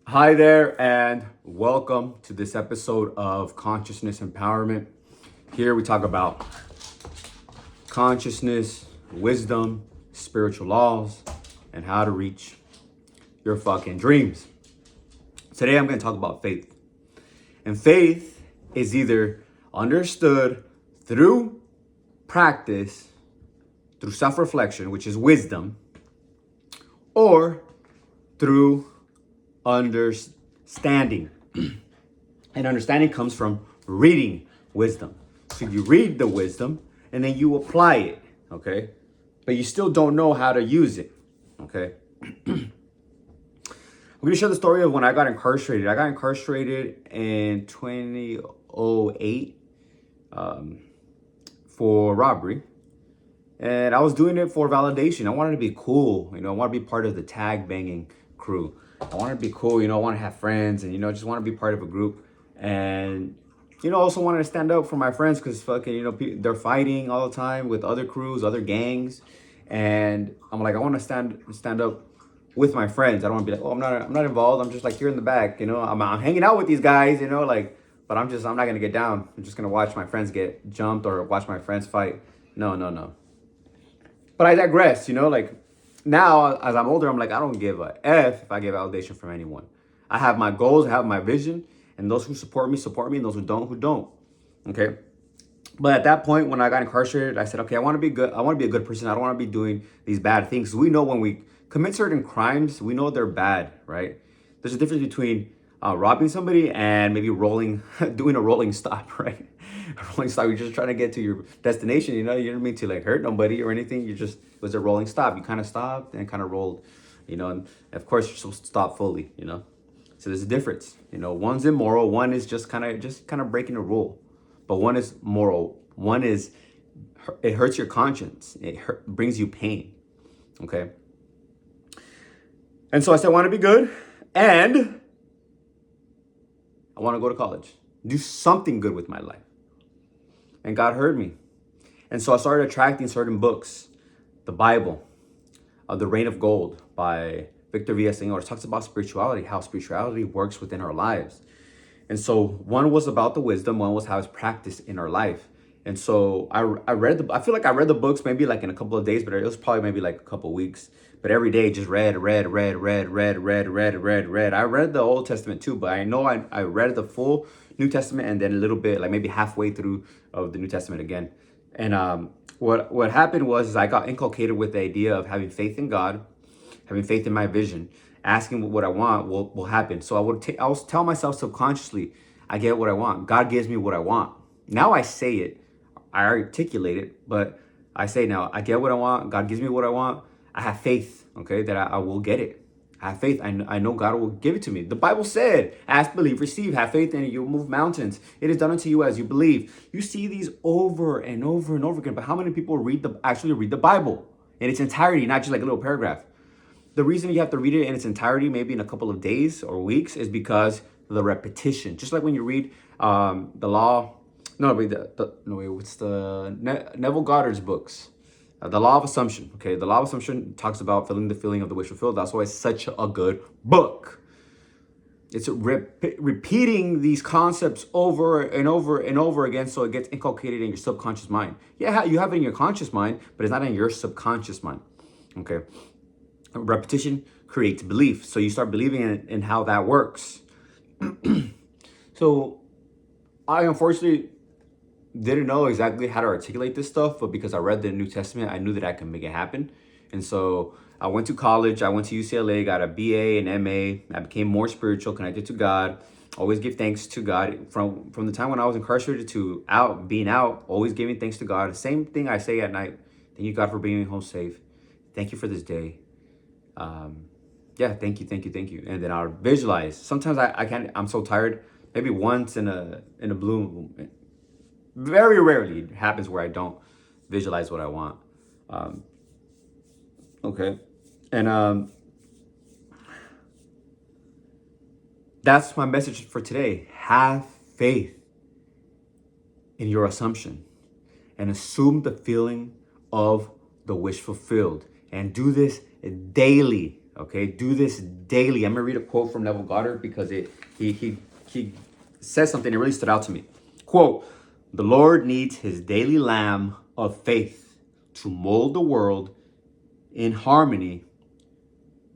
Hi there, and welcome to this episode of Consciousness Empowerment. Here we talk about consciousness, wisdom, spiritual laws, and how to reach your fucking dreams. Today I'm going to talk about faith. And faith is either understood through practice, through self-reflection, which is wisdom, or through understanding. And understanding comes from reading wisdom. So you read the wisdom and then you apply it, okay? But you still don't know how to use it, okay? I'm going to share the story of when I got incarcerated. I got incarcerated in 2008 for robbery. And I was doing it for validation. I wanted to be cool. I want to be part of the tag banging crew. I want to be cool. I want to have friends and, just want to be part of a group. And, also wanted to stand up for my friends because fucking, they're fighting all the time with other crews, other gangs. And I'm like, I want to stand up with my friends. I don't want to be like, oh, I'm not involved. I'm just like here in the back, I'm hanging out with these guys, but I'm not going to get down. I'm just going to watch my friends get jumped or watch my friends fight. No. But I digress, now as I'm older, I'm like, I don't give a F if I get validation from anyone. I have my goals, I have my vision, and those who support me, and those who don't. Okay. But at that point, when I got incarcerated, I said, okay, I want to be good. I want to be a good person. I don't want to be doing these bad things. We know when we commit certain crimes, we know they're bad, right? There's a difference between robbing somebody and maybe doing a rolling stop, right? A rolling stop, you're just trying to get to your destination, you don't mean to like hurt nobody or anything. It was a rolling stop. You kind of stopped and kind of rolled, and of course you're supposed to stop fully, So there's a difference, one's immoral, one is just kind of breaking a rule. But one is moral. One is, it hurts your conscience. Brings you pain, okay? And so I said, I want to be good, and I want to go to college. Do something good with my life. And God heard me. And so I started attracting certain books. The Bible, The Reign of Gold by Victor V.S. talks about spirituality, how spirituality works within our lives. And so one was about the wisdom, one was how it's practiced in our life. And so I feel like I read the books maybe like in a couple of days, but it was probably maybe like a couple of weeks. But every day just read. I read the Old Testament too, but I know I read the full New Testament and then a little bit, like maybe halfway through of the New Testament again. And what happened was I got inculcated with the idea of having faith in God, having faith in my vision, asking what I want will happen. So I was tell myself subconsciously, I get what I want. God gives me what I want. Now I say it, I articulate it, but I say now, I get what I want. God gives me what I want. I have faith, okay, that I will get it. I have faith. I know God will give it to me. The Bible said, ask, believe, receive, have faith, and you'll move mountains. It is done unto you as you believe. You see these over and over and over again, but how many people actually read the Bible in its entirety, not just like a little paragraph? The reason you have to read it in its entirety, maybe in a couple of days or weeks, is because the repetition. Just like when you read the law, what's Neville Goddard's books, The Law of Assumption. Okay, The Law of Assumption talks about feeling the feeling of the wish fulfilled. That's why it's such a good book. It's repeating these concepts over and over and over again, so it gets inculcated in your subconscious mind. Yeah, you have it in your conscious mind, but it's not in your subconscious mind. Okay. Repetition creates belief. So you start believing in how that works. So I unfortunately didn't know exactly how to articulate this stuff, but because I read the New Testament, I knew that I could make it happen. And so I went to college. I went to UCLA, got a BA and MA. I became more spiritual, connected to God. Always give thanks to God. From the time when I was incarcerated to being out, always giving thanks to God. Same thing I say at night. Thank you, God, for bringing me home safe. Thank you for this day. Thank you. And then I'll visualize. Sometimes I can't, I'm so tired. Maybe once in a blue moon. Very rarely it happens where I don't visualize what I want. Okay. And that's my message for today. Have faith in your assumption and assume the feeling of the wish fulfilled. And do this daily, Okay, do this daily. I'm gonna read a quote from Neville Goddard because he says something that really stood out to me. Quote, "The Lord needs his daily lamb of faith to mold the world in harmony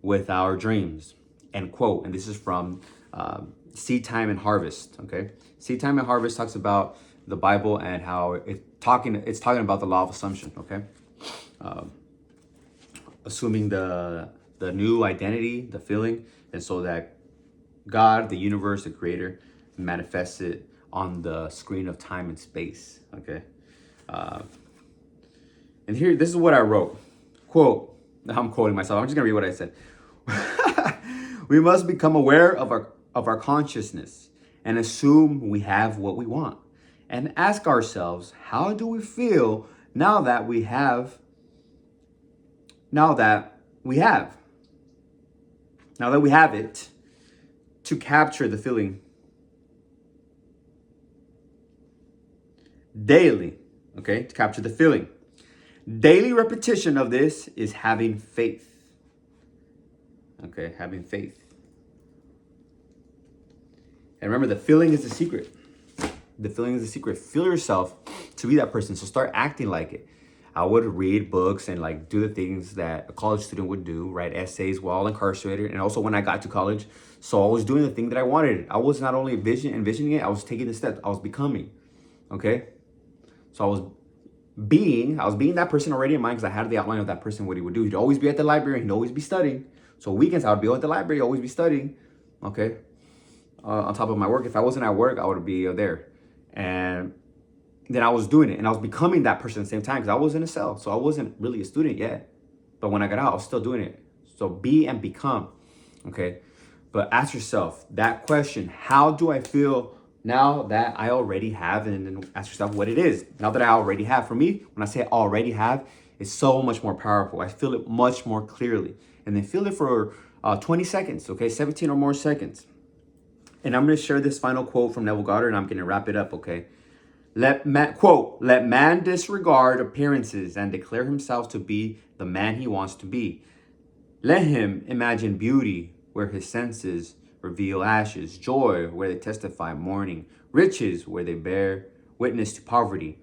with our dreams." End quote. And this is from Seed Time and Harvest. Okay, Seed Time and Harvest talks about the Bible and how it's talking about the law of assumption. Okay, assuming the new identity, the feeling, and so that God, the universe, the creator, manifests it on the screen of time and space. Okay, and here, this is what I wrote. Quote, I'm quoting myself. I'm just gonna read what I said. We must become aware of our consciousness and assume we have what we want, and ask ourselves, how do we feel now that we have it, to capture the feeling daily. Okay, to capture the feeling. Daily repetition of this is having faith. Okay, having faith. And remember, the feeling is the secret. The feeling is the secret. Feel yourself to be that person. So start acting like it. I would read books and like do the things that a college student would do, write essays while incarcerated, and also when I got to college. So I was doing the thing that I wanted. I was not only envisioning it, I was taking the steps. I was becoming. Okay? So I was being that person already in mind, because I had the outline of that person, what he would do. He'd always be at the library, he'd always be studying. So weekends I would be at the library, always be studying. Okay? On top of my work. If I wasn't at work, I would be there. And then I was doing it, and I was becoming that person at the same time, because I was in a cell. So I wasn't really a student yet. But when I got out, I was still doing it. So be and become. Okay? But ask yourself that question: how do I feel now that I already have? And then ask yourself what it is. Now that I already have. For me, when I say already have, it's so much more powerful. I feel it much more clearly. And then feel it for 20 seconds, okay? 17 or more seconds. And I'm going to share this final quote from Neville Goddard, and I'm going to wrap it up, okay? Quote, "Let man disregard appearances and declare himself to be the man he wants to be. Let him imagine beauty where his senses reveal ashes, joy where they testify mourning, riches where they bear witness to poverty.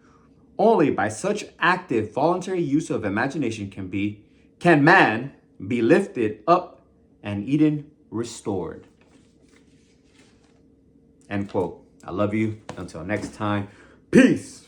Only by such active, voluntary use of imagination can man be lifted up and Eden restored." End quote. I love you. Until next time. Peace.